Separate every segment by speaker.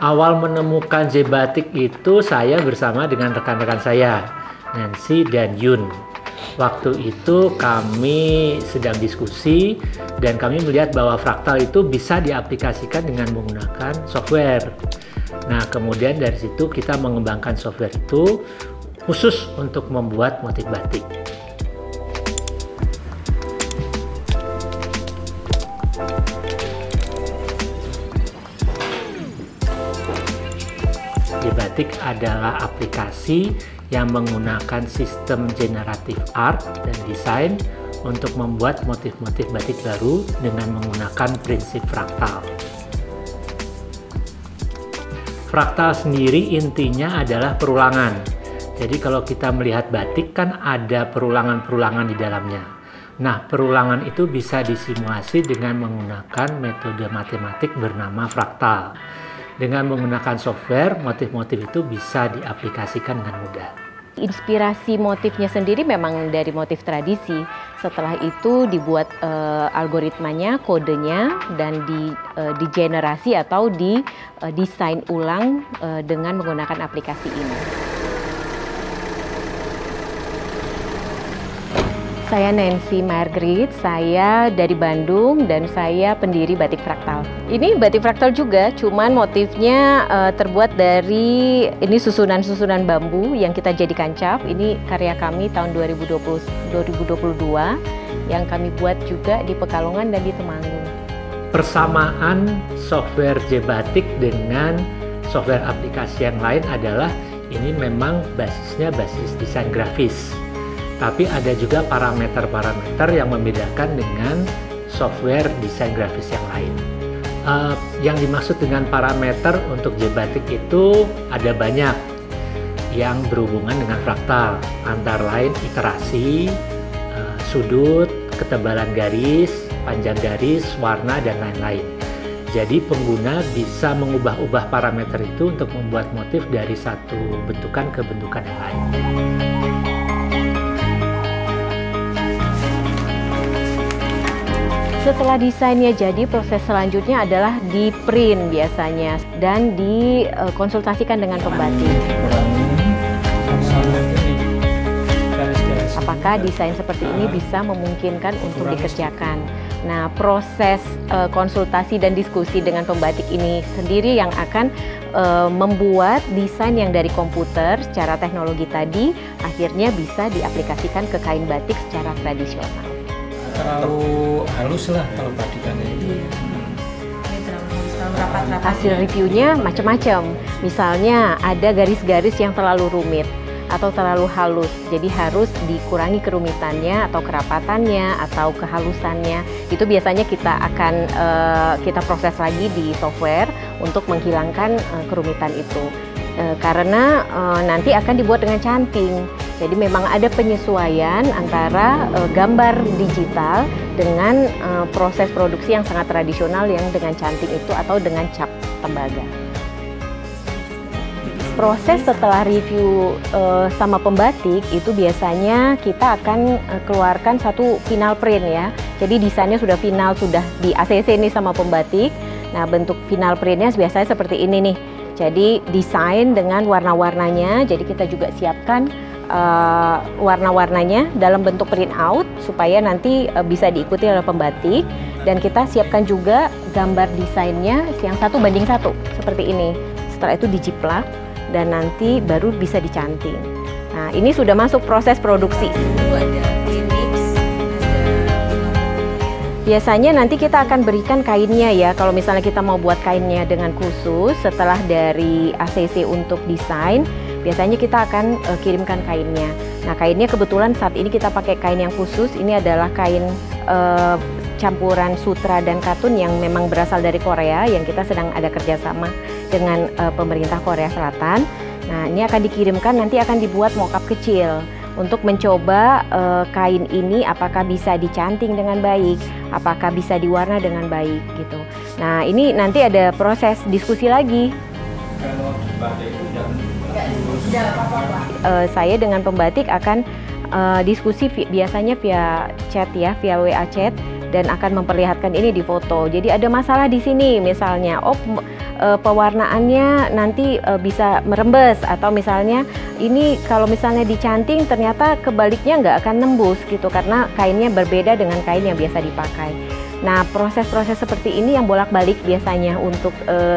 Speaker 1: Awal menemukan J-Batik itu saya bersama dengan rekan-rekan saya, Nancy dan Yun. Waktu itu kami sedang diskusi dan kami melihat bahwa fraktal itu bisa diaplikasikan dengan menggunakan software. Nah, kemudian dari situ kita mengembangkan software itu khusus untuk membuat motif batik. J-Batik adalah aplikasi yang menggunakan sistem generative art dan desain untuk membuat motif-motif batik baru dengan menggunakan prinsip fraktal. Fraktal sendiri intinya adalah perulangan. Jadi kalau kita melihat batik kan ada perulangan-perulangan di dalamnya. Nah, perulangan itu bisa disimulasi dengan menggunakan metode matematik bernama fraktal. Dengan menggunakan software, motif-motif itu bisa diaplikasikan dengan mudah.
Speaker 2: Inspirasi motifnya sendiri memang dari motif tradisi. Setelah itu dibuat algoritmanya, kodenya, dan digenerasi atau didesain ulang dengan menggunakan aplikasi ini. Saya Nancy Margaret, saya dari Bandung dan saya pendiri Batik Fraktal. Ini batik fraktal juga, cuman motifnya terbuat dari ini susunan-susunan bambu yang kita jadikan cap. Ini karya kami tahun 2022 yang kami buat juga di Pekalongan dan di Temanggung.
Speaker 1: Persamaan software J-Batik dengan software aplikasi yang lain adalah ini memang basisnya basis desain grafis. Tapi ada juga parameter-parameter yang membedakan dengan software desain grafis yang lain. Yang dimaksud dengan parameter untuk J-Batik itu ada banyak yang berhubungan dengan fraktal, antara lain iterasi, sudut, ketebalan garis, panjang garis, warna, dan lain-lain. Jadi pengguna bisa mengubah-ubah parameter itu untuk membuat motif dari satu bentukan ke bentukan yang lain.
Speaker 2: Setelah desainnya jadi, proses selanjutnya adalah di print biasanya dan dikonsultasikan dengan pembatik. Apakah desain seperti ini bisa memungkinkan untuk dikerjakan? Nah, proses konsultasi dan diskusi dengan pembatik ini sendiri yang akan membuat desain yang dari komputer secara teknologi tadi akhirnya bisa diaplikasikan ke kain batik secara tradisional.
Speaker 3: Terlalu halus lah kalau batikannya itu.
Speaker 2: Hasil reviewnya macam-macam. Misalnya ada garis-garis yang terlalu rumit atau terlalu halus, jadi harus dikurangi kerumitannya atau kerapatannya atau kehalusannya. Itu biasanya kita proses lagi di software untuk menghilangkan kerumitan itu. Karena nanti akan dibuat dengan canting. Jadi memang ada penyesuaian antara gambar digital dengan proses produksi yang sangat tradisional yang dengan canting itu atau dengan cap tembaga. Proses setelah review sama pembatik itu biasanya kita akan keluarkan satu final print ya. Jadi desainnya sudah final, sudah di ACC nih sama pembatik. Nah, bentuk final printnya biasanya seperti ini nih. Jadi desain dengan warna-warnanya, jadi kita juga siapkan warna-warnanya dalam bentuk print out supaya nanti bisa diikuti oleh pembatik, dan kita siapkan juga gambar desainnya yang 1:1 seperti ini. Setelah itu dijiplak dan nanti baru bisa dicanting. Nah, ini sudah masuk proses produksi. Biasanya nanti kita akan berikan kainnya ya, kalau misalnya kita mau buat kainnya dengan khusus setelah dari ACC untuk desain, biasanya kita akan kirimkan kainnya. Nah, kainnya kebetulan saat ini kita pakai kain yang khusus, ini adalah kain campuran sutra dan katun yang memang berasal dari Korea, yang kita sedang ada kerjasama dengan pemerintah Korea Selatan. Nah, ini akan dikirimkan, nanti akan dibuat mock-up kecil untuk mencoba kain ini apakah bisa dicanting dengan baik, apakah bisa diwarna dengan baik gitu. Nah, ini nanti ada proses diskusi lagi.
Speaker 3: Kalau batik itu
Speaker 2: saya dengan pembatik akan diskusi biasanya via chat ya, via WA chat. dan akan memperlihatkan ini di foto. Jadi ada masalah di sini misalnya, pewarnaannya nanti bisa merembes, atau misalnya ini kalau misalnya dicanting ternyata kebaliknya nggak akan nembus gitu karena kainnya berbeda dengan kain yang biasa dipakai. Nah, proses-proses seperti ini yang bolak-balik biasanya untuk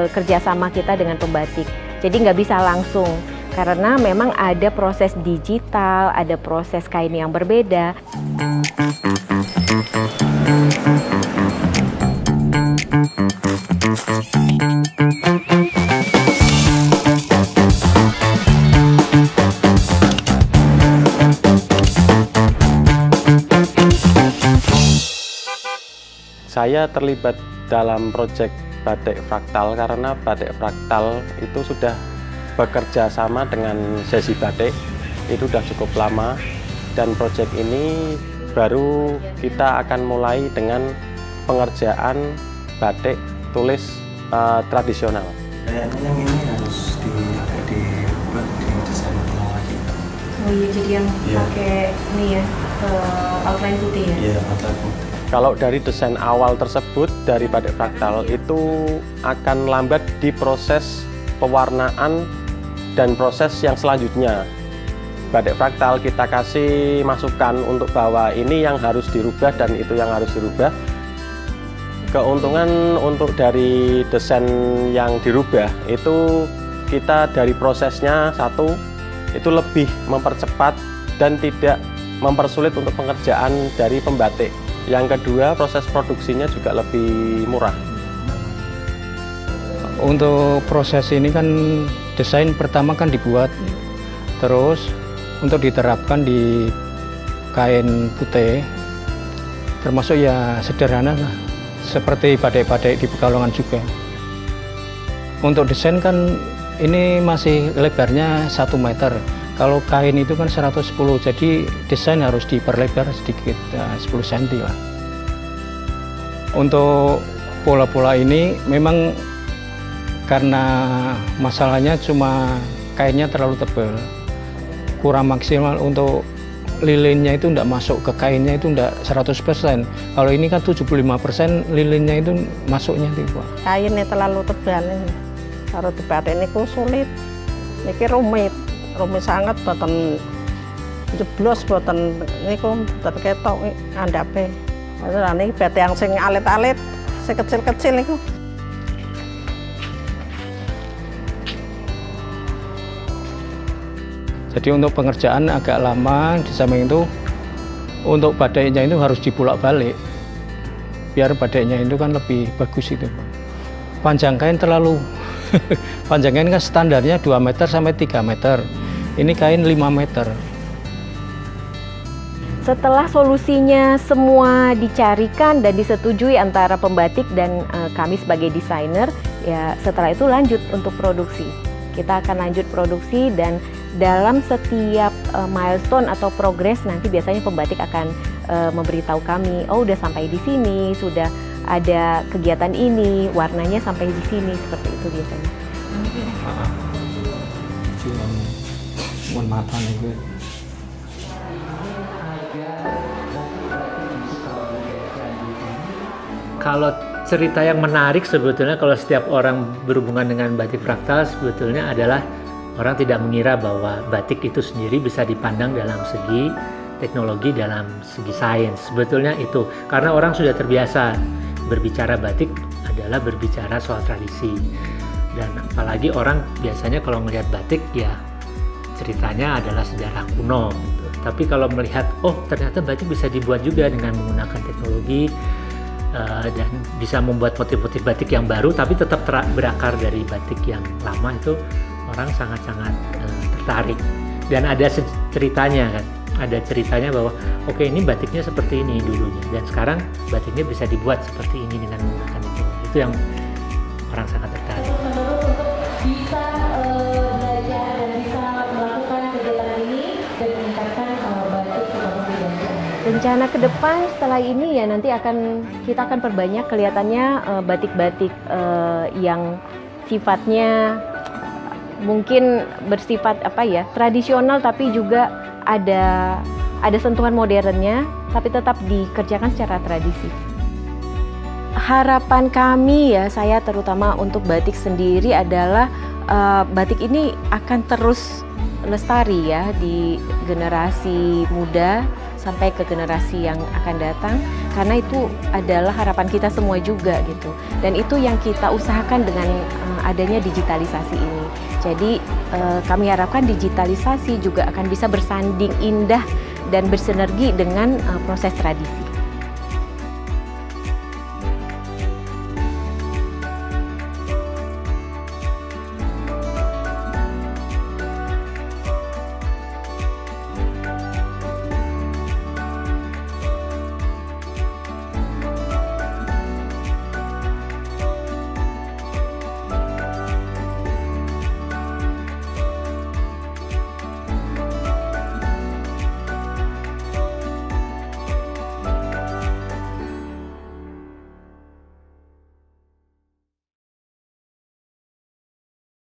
Speaker 2: kerjasama kita dengan pembatik. Jadi nggak bisa langsung, karena memang ada proses digital, ada proses kain yang berbeda.
Speaker 4: Saya terlibat dalam proyek batik fraktal karena batik fraktal itu sudah bekerja sama dengan Sesi Batik, itu sudah cukup lama, dan proyek ini baru kita akan mulai dengan pengerjaan batik tulis tradisional.
Speaker 3: Kayaknya yang ini harus dibuat di desain ulang lagi.
Speaker 2: Oh iya, jadi yang pakai ini ya, outline putih ya?
Speaker 3: Iya, outline putih.
Speaker 4: Kalau dari desain awal tersebut dari batik fraktal itu akan lambat di proses pewarnaan dan proses yang selanjutnya. Batik fraktal kita kasih masukan untuk bahwa ini yang harus dirubah dan itu yang harus dirubah. Keuntungan untuk dari desain yang dirubah itu kita dari prosesnya satu itu lebih mempercepat dan tidak mempersulit untuk pengerjaan dari pembatik. Yang kedua, proses produksinya juga lebih murah.
Speaker 5: Untuk proses ini kan desain pertama kan dibuat, terus untuk diterapkan di kain putih, termasuk ya sederhana lah, seperti batik-batik di Pekalongan juga. Untuk desain kan ini masih lebarnya 1 meter. Kalau kain itu kan 110, jadi desain harus diperlebar sedikit, 10 cm lah. Untuk pola-pola ini memang karena masalahnya cuma kainnya terlalu tebal, kurang maksimal untuk lilinnya itu tidak masuk ke kainnya, itu tidak 100%. Kalau ini kan 75% lilinnya itu masuknya itu.
Speaker 6: Kainnya terlalu tebal ini. Kalau dibatik ini sulit, ini rumit sangat, boten jeblos, boten niku boten ketok andape. Ini batik yang sing alit-alit, sing kecil-kecil niku.
Speaker 5: Jadi untuk pengerjaan agak lama, di samping itu untuk batiknya itu harus dibulak-balik biar batiknya itu kan lebih bagus itu. Panjang kain terlalu panjang kain kan standarnya 2 meter sampai 3 meter. Ini kain 5 meter.
Speaker 2: Setelah solusinya semua dicarikan dan disetujui antara pembatik dan kami sebagai desainer, ya setelah itu lanjut untuk produksi. Kita akan lanjut produksi, dan dalam setiap milestone atau progres nanti biasanya pembatik akan memberitahu kami, oh udah sampai di sini, sudah ada kegiatan ini, warnanya sampai di sini, seperti itu biasanya.
Speaker 1: Kalau cerita yang menarik sebetulnya kalau setiap orang berhubungan dengan batik fraktal sebetulnya adalah orang tidak mengira bahwa batik itu sendiri bisa dipandang dalam segi teknologi, dalam segi sains. Sebetulnya itu karena orang sudah terbiasa berbicara batik adalah berbicara soal tradisi, dan apalagi orang biasanya kalau melihat batik ya ceritanya adalah sejarah kuno gitu. Tapi kalau melihat oh ternyata batik bisa dibuat juga dengan menggunakan teknologi dan bisa membuat motif-motif batik yang baru tapi tetap berakar dari batik yang lama, itu orang sangat-sangat tertarik. Dan ada ceritanya kan, ada ceritanya bahwa oke, ini batiknya seperti ini dulunya dan sekarang batiknya bisa dibuat seperti ini dengan menggunakan teknologi. Itu yang orang sangat tertarik.
Speaker 2: Bisa belajar dan bisa melakukan kegiatan ini dan meningkatkan batik teknologi dan rencana ke depan setelah ini ya nanti kita akan perbanyak kelihatannya batik-batik yang sifatnya mungkin bersifat tradisional, tapi juga ada sentuhan modernnya, tapi tetap dikerjakan secara tradisi. harapan kami ya, saya terutama untuk batik sendiri adalah batik ini akan terus lestari ya di generasi muda sampai ke generasi yang akan datang, karena itu adalah harapan kita semua juga gitu. Dan itu yang kita usahakan dengan adanya digitalisasi ini. Jadi kami harapkan digitalisasi juga akan bisa bersanding indah dan bersinergi dengan proses tradisi.